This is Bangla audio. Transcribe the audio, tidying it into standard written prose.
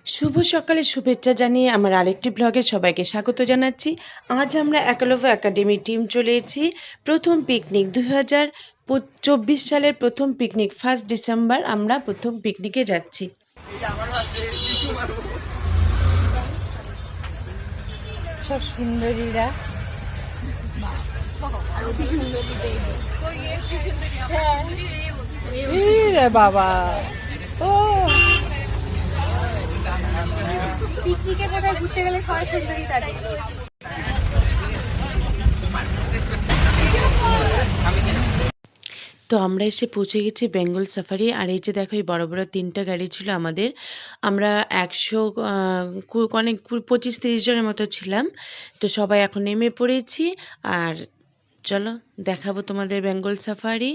শুভ সকালে শুভেচ্ছা জানিয়ে আমার আরেকটি ব্লগে সবাইকে স্বাগত জানাচ্ছি। আজ আমরা একলব্য একাডেমি টিম চলে এসেছি প্রথম পিকনিক 2024 সালের প্রথম পিকনিক 1 ডিসেম্বর আমরা প্রথম পিকনিকে যাচ্ছি। সব সুন্দরীরা রে বাবা ও পিকনিকে কোথায় ঘুরতে গেলে সবাই সুন্দরী থাকে। তো আমরা এসে পৌঁছে গেছি বেঙ্গল সাফারি। আর এই যে দেখো এই বড় বড় 3টা গাড়ি ছিল আমাদের। আমরা 100 অনেক 25-30 জনের মতো ছিলাম। তো সবাই এখন নেমে পড়েছি। আর চলো দেখাবো তোমাদের বেঙ্গল সাফারি।